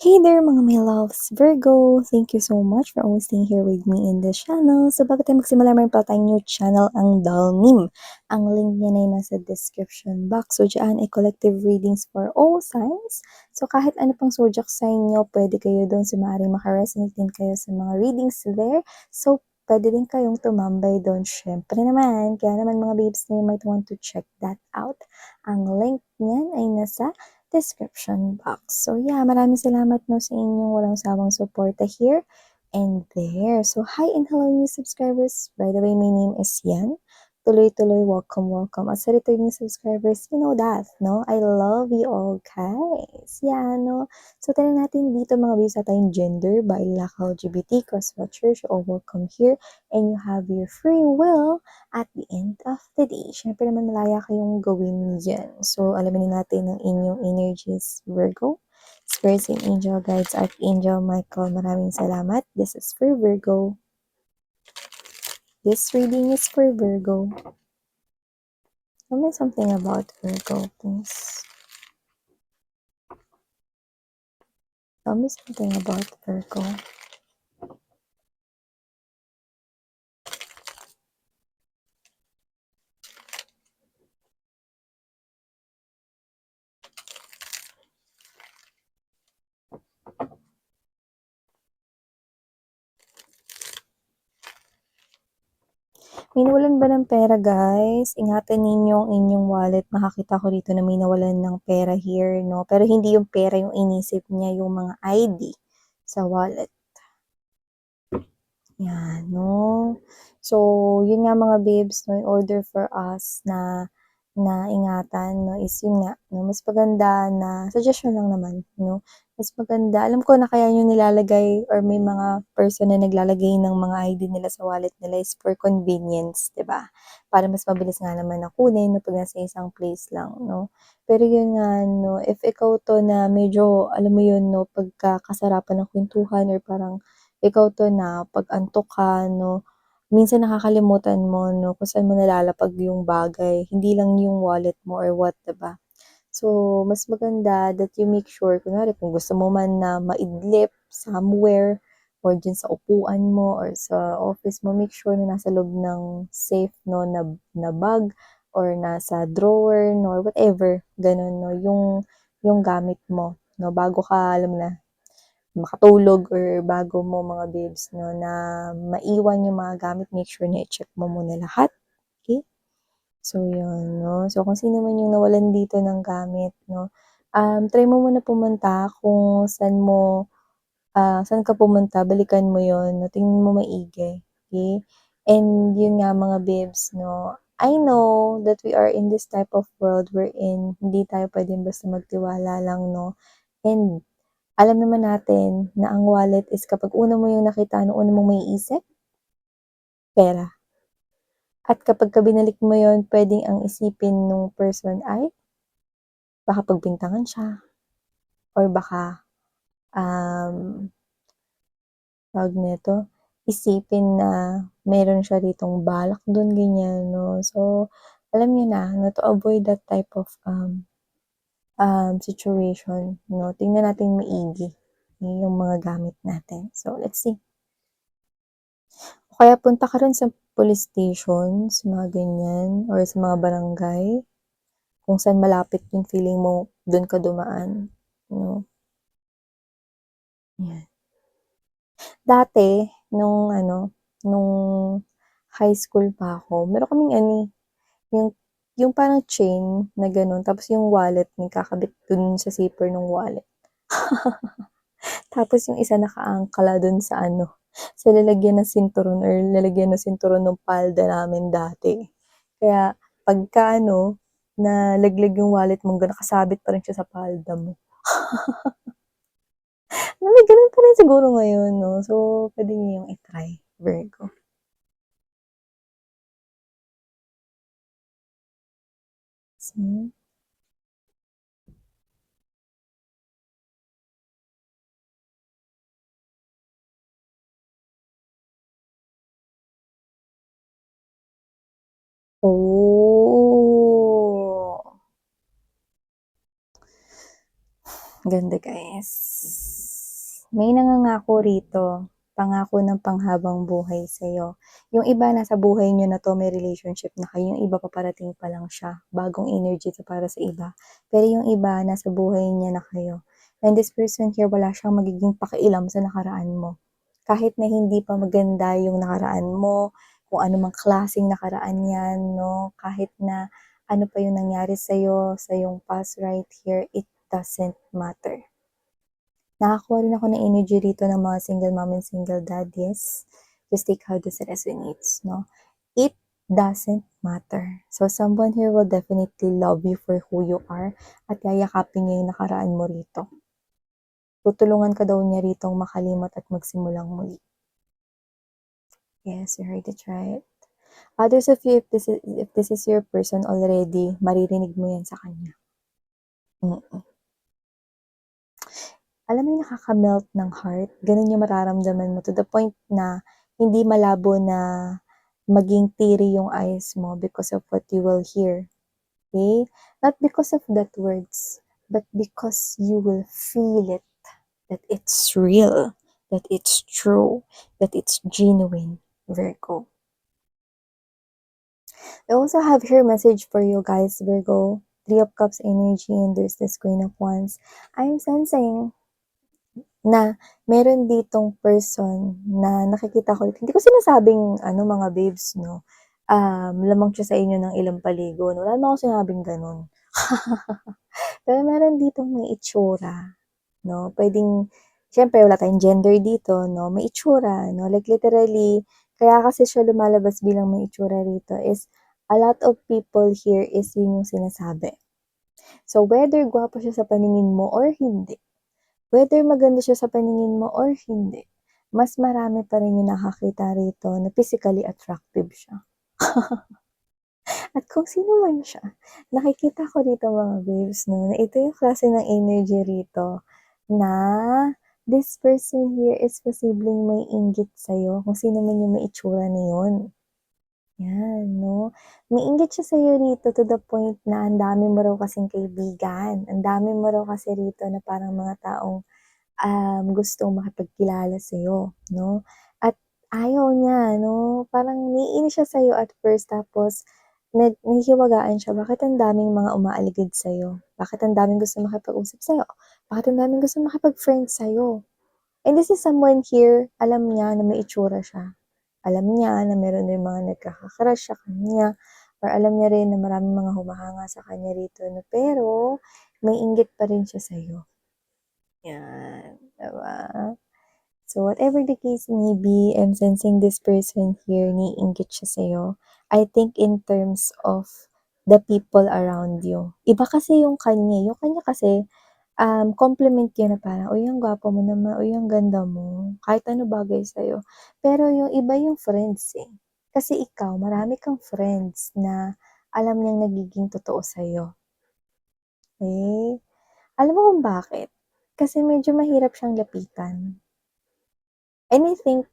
Hey there mga my loves, Virgo! Thank you so much for always staying here with me in this channel. So bago tayo magsimula, mayroon pa tayong new channel, ang Dalnim. Ang link niya na ay nasa description box. So dyan ay collective readings for all signs. So kahit ano pang zodiac sign nyo, pwede kayo doon. So maaaring makaresonate din kayo sa mga readings there. So pwede din kayong tumambay doon. Syempre naman, kaya naman mga babes na you might want to check that out. Ang link niyan ay nasa description box. So yeah, maraming salamat no sa inyong walang sawang suporta here and there. So hi and hello new subscribers. By the way, my name is Yan. Tuloy-tuloy, welcome. At sa returning subscribers, you know that, no? I love you all, guys. Yeah, no? So, tayo natin dito mga views sa tayong gender, BILAC, LGBT, cross-watchers, you're all welcome here. And you have your free will at the end of the day. Syempre naman malaya kayong gawin yan. So, alamin natin ang inyong energies, Virgo. Spirits and Angel Guides, Archangel Michael, maraming salamat. This is for Virgo. This reading is for Virgo. Tell me something about Virgo, please. Tell me something about Virgo. May nawalan ba ng pera, guys? Ingatan ninyo ang inyong wallet. Makakita ko dito na may nawalan ng pera here, no? Pero hindi yung pera yung inisip niya, yung mga ID sa wallet. Yan, no? So, yun nga mga babes, no, in order for us na ingatan, no, is yun nga, no, mas maganda na, suggestion lang naman, no, mas maganda, alam ko na kaya nyo nilalagay, or may mga person na naglalagay ng mga ID nila sa wallet nila is for convenience, 'di ba? Para mas mabilis nga naman na kunin, no, pag nasa isang place lang, no. Pero yun nga, no, if ikaw to na medyo, alam mo yun, no, pagkakasarapan ng kwentuhan or parang ikaw to na pag-antok ka 'no, minsan nakakalimutan mo 'no, kung saan mo nalalapag yung bagay, hindi lang yung wallet mo or what, 'di ba? So, mas maganda that you make sure kunwari kung gusto mo man na maidlip somewhere or diyan sa upuan mo or sa office mo, make sure na nasa loob ng safe 'no, na bag or nasa drawer 'no, or whatever, gano'n 'no, yung gamit mo 'no, bago ka alam mo na makatulog or bago mo mga babes 'no, na maiwan yung mga gamit, make sure na i-check mo muna lahat, okay. So yun 'no, so kung sino man yung nawalan dito ng gamit 'no, try mo muna pumunta kung saan ka pumunta balikan mo yun 'no, tingnan mo maigi, okay. And yun nga mga babes 'no, I know that we are in this type of world wherein hindi tayo puwedeng basta magtiwala lang 'no, and alam naman natin na ang wallet is kapag una mo yung nakita, anong una mong maiisip? Pera. At kapagka binalik mo yun, puwedeng ang isipin nung person ay baka pagbintangan siya or baka, um, tawag nito, isipin na meron siya ditong balak dun, ganyan 'no. So, alam niyo na to avoid that type of, situation 'no, tingnan nating maigi yung mga gamit natin. So, let's see. O kaya punta ka rin sa police station, sa mga ganyan or sa mga barangay, kung saan malapit yung feeling mo dun ka dumaan, 'no, yan. Dati nung high school pa ako, meron kaming ano, eh, yung parang chain na gano'n tapos yung wallet may kakabit dun sa zipper nung wallet. Tapos yung isa nakaangkla dun sa sa lalagyan ng sinturon or lalagyan ng sinturon ng palda namin dati. Kaya pagka nalaglag yung wallet mo nakasabit pa rin siya sa palda mo. Ganun pa rin siguro ngayon 'no, so puwede niyo yung i-try, Virgo. Hmm. Oh, ganda guys. May nangangako rito, pangako ng panghabang buhay sa'yo. Yung iba nasa buhay niyo na 'to, may relationship na kayo, yung iba paparating pa lang siya, bagong energy 'to para sa iba. Pero yung iba nasa buhay niya na kayo, and this person here wala siyang magiging pakialam sa nakaraan mo. Kahit na hindi pa maganda yung nakaraan mo, kung ano mang klaseng nakaraan 'yan 'no, kahit na ano pa yung nangyari sa'yo, sa yung past right here, it doesn't matter. Nakakuha rin ako ng energy rito ng mga single mom and single dad, yes. Just take how this resonates, no? It doesn't matter. So, someone here will definitely love you for who you are at yayakapin niya yung nakaraan mo rito. Tutulungan ka daw niya ritong makalimot at magsimulang muli. Yes, you heard it right. Others of you, if this is your person already, maririnig mo yan sa kanya. Mm. Alam mo yung nakaka-melt ng heart, ganun yung mararamdaman mo to the point na hindi malabo na maging teary yung eyes mo because of what you will hear, okay? Not because of that words, but because you will feel it, that it's real, that it's true, that it's genuine, Virgo. I also have here message for you guys, Virgo. Three of Cups energy and there's this Queen of Wands. I'm sensing na meron ditong person na nakikita ko hindi ko sinasabing ano mga babes 'no, lamang siya sa inyo ng ilang paligo 'no, wala naman akong sinabing gano'n. Pero meron ditong may itsura 'no, puwedeng siyempre wala tayong gender dito 'no, may itsura 'no, like literally kaya kasi siya lumalabas bilang may itsura rito is a lot of people here is yun yung sinasabi. So whether gwapo siya sa paningin mo or hindi, whether maganda siya sa paningin mo or hindi, mas marami pa rin yung nakakita rito na physically attractive siya. At kung sino man siya, nakikita ko rito mga babes 'no, na ito yung klase ng energy rito na this person here is posibleng may inggit sa'yo kung sino man yung may itsura na yun. Yan 'no, may inggit siya sa'yo rito to the point na ang dami mo raw kasing kaibigan, ang dami mo raw kasi rito na parang mga taong gustong makipagkilala sa'yo 'no, at ayaw niya 'no, parang naiinis siya sa'yo at first tapos naghihiwagaan siya, bakit ang daming mga umaaligid sa'yo, bakit ang daming gustong makipag-usap sa'yo, bakit ang daming gustong makipag-friend sa'yo. And this is someone here, alam niya na may itsura siya, alam niya na meron ring mga nagkaka-crush sa kanya or alam niya rin na maraming mga humahanga sa kanya rito 'no, pero may inggit pa rin siya sa'yo. Yan, 'di ba? So, whatever the case may be, I'm sensing this person here, naiinggit siya sa'yo. I think in terms of the people around you. Iba kasi yung kanya, yung kanya kasi, compliment yun na parang, "Uy, ang gwapo mo naman, uy, ang ganda mo." Kahit ano bagay sa'yo. Pero yung iba yung friends, eh. Kasi ikaw, marami kang friends na alam niyang nagiging totoo sa'yo, okey? Alam mo kung bakit? Kasi medyo mahirap siyang lapitan. And I think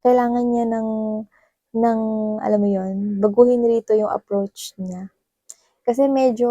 kailangan niya ng alam mo yun, baguhin rito yung approach niya. Kasi medyo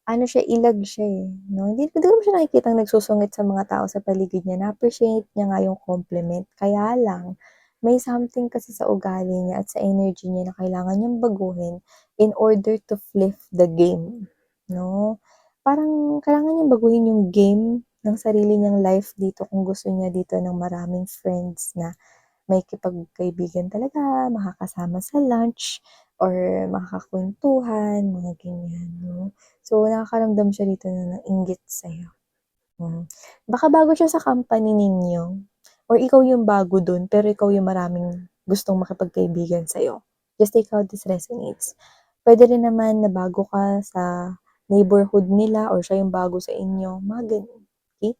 ano siya, ilag siya, eh, 'no? Hindi ko naman siya nakikitang nagsusungit sa mga tao sa paligid niya, na-appreciate niya nga yung compliment. Kaya lang, may something kasi sa ugali niya at sa energy niya na kailangan niyang baguhin in order to flip the game, 'no? Parang kailangan niyang baguhin yung game ng sarili niyang life dito kung gusto niya dito ng maraming friends na makikipagkaibigan talaga, makakasama sa lunch or makakakwentuhan, mga ganyan 'no. So, nakakaramdam siya dito na ng inggit sa'yo, Baka bago siya sa company ninyo or ikaw yung bago dun, pero ikaw yung maraming gustong makipagkaibigan sa'yo. Just take how this resonates. Puwede rin naman na bago ka sa neighborhood nila or siya yung bago sa inyo, mga gano'n, okey?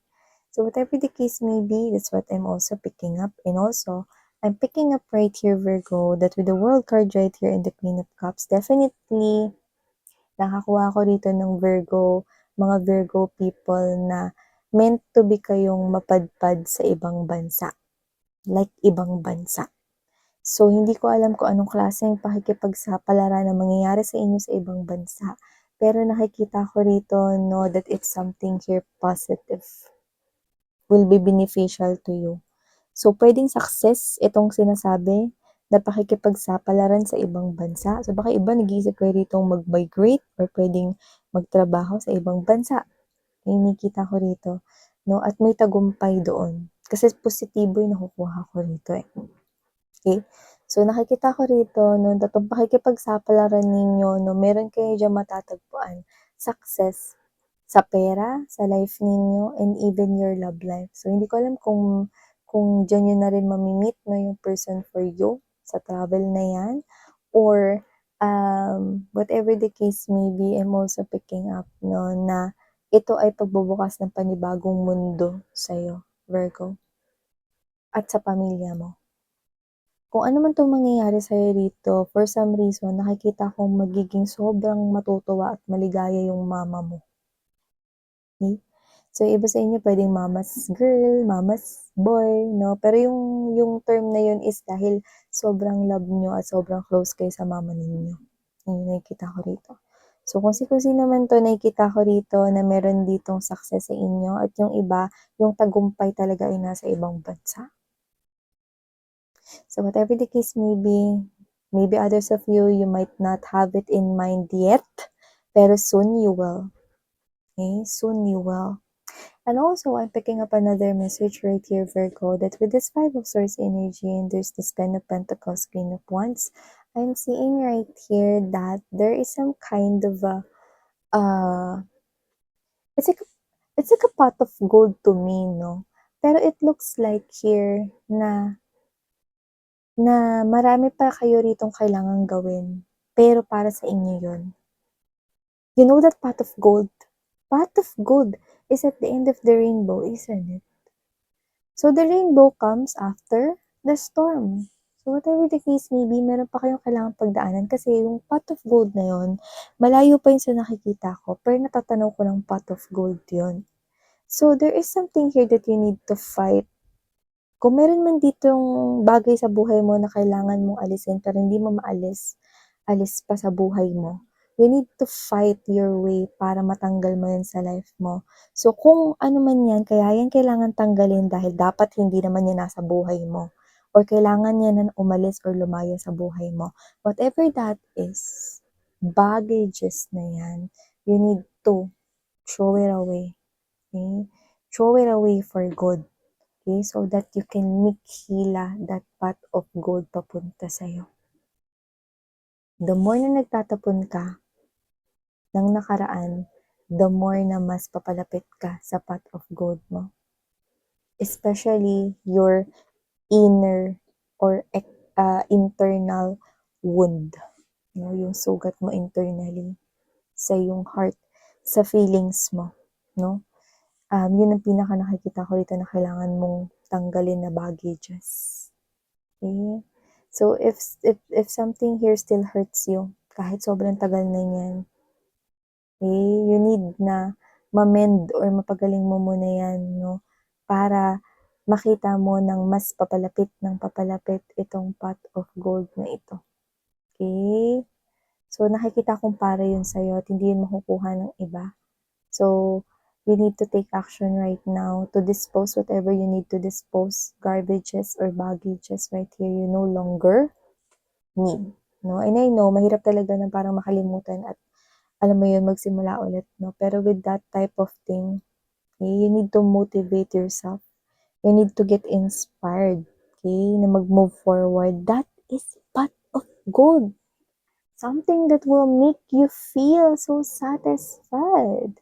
So whatever the case may be, that's what I'm also picking up. And also, I'm picking up right here, Virgo, that with the World card right here and the Queen of Cups, definitely nakakuha ko rito ng Virgo, mga Virgo people na meant to be kayong mapadpad sa ibang bansa, like ibang bansa. So, hindi ko alam kung anong klaseng pakikipagsapalaran ang mangyayari sa inyo sa ibang bansa. Pero nakikita ko rito, no, that it's something here positive. will be beneficial to you. So, pwedeng success itong sinasabi na pakikipagsapalaran sa ibang bansa. So, baka iba nag-iisip kayo ditong mag-migrate or pwedeng magtrabaho sa ibang bansa. Yung nakikita ko rito, 'no, at may tagumpay doon. Kasi positibo yung nakukuha ko rito, eh. Okay? So, nakikita ko rito 'no, itong pakikipagsapalaran ninyo 'no, meron kayo diyang matatagpuan success sa pera, sa life ninyo, and even your love life. So, hindi ko alam kung diyan niyo na rin mami-meet 'no, yung person for you sa travel na 'yan or, whatever the case may be, I'm also picking up 'no, na ito ay pagbubukas ng panibagong mundo sa'yo, Virgo, at sa pamilya mo. Kung ano man 'tong mangyayari sa'yo dito, for some reason nakikita kong magiging sobrang matutuwa at maligaya yung mama mo, okey? So, iba sa inyo puwedeng mama's girl, mama's boy 'no, pero yung term na yun is dahil sobrang love niyo at sobrang close kayo sa mama ninyo, yun yung nakikita ko rito. So, kung sino man 'to nakikita ko rito na meron ditong success sa inyo at yung iba, yung tagumpay talaga ay nasa ibang bansa. So whatever the case may be, maybe others of you, you might not have it in mind yet, pero soon you will. Okay? Soon you will. And also, I'm picking up another message right here, Virgo, that with this Five of Swords energy and there's this Pen of Pentacles, Queen of Wands, I'm seeing right here that there is some kind of a, it's like, it's like a pot of gold to me, no? Pero it looks like here na marami pa kayo ritong kailangang gawin, pero para sa inyo yun. You know that pot of gold? Pot of gold is at the end of the rainbow, isn't it? So the rainbow comes after the storm. So whatever the case may be, meron pa kayong kailangang pagdaanan kasi yung pot of gold na yun, malayo pa yun sa nakikita ko, pero natatanaw ko ng pot of gold yun. So there is something here that you need to fight. Kung meron man ditong bagay sa buhay mo na kailangan mong alisin pero hindi mo alis pa sa buhay mo, you need to fight your way para matanggal mo yan sa life mo. So kung ano man yan, kaya yan kailangan tanggalin dahil dapat hindi naman yan nasa buhay mo or kailangan yan na umalis or lumayo sa buhay mo. Whatever that is, baggages na yan, you need to throw it away. Okay? Throw it away for good. Okay, so that you can maghila that pot of gold papunta sa'yo. The more na nagtatapon ka ng nakaraan, the more na mas papalapit ka sa pot of gold mo. Especially your inner or internal wound. No, yung sugat mo internally sa yung heart, sa feelings mo. No? Yun ang pinaka nakikita ko dito na kailangan mong tanggalin na baggages. Okay? So, if something here still hurts you, kahit sobrang tagal na yan, okay, you need na ma-mend or mapagaling mo muna yan, no? Para makita mo ng mas papalapit ng papalapit itong pot of gold na ito. Okay? So, nakikita kong para yun sa'yo at hindi yun makukuha ng iba. So, you need to take action right now to dispose whatever you need to dispose, garbages or baggages right here you no longer need. No? And I know, mahirap talaga na parang makalimutan at alam mo yun, magsimula ulit. No? Pero with that type of thing, okay, you need to motivate yourself. You need to get inspired, okay, na mag-move forward. That is pot of gold. Something that will make you feel so satisfied.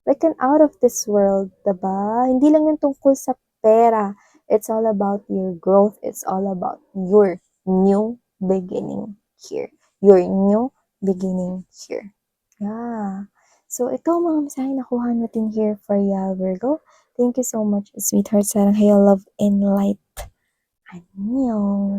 Like an out of this world, diba? Hindi lang yung tungkol sa pera. It's all about your growth. It's all about your new beginning here. Your new beginning here. Yeah. So, ito ang mga mensahe na nakuha natin here for ya, Virgo. Thank you so much, sweetheart. Sarang hayo, love and light. Annyeong.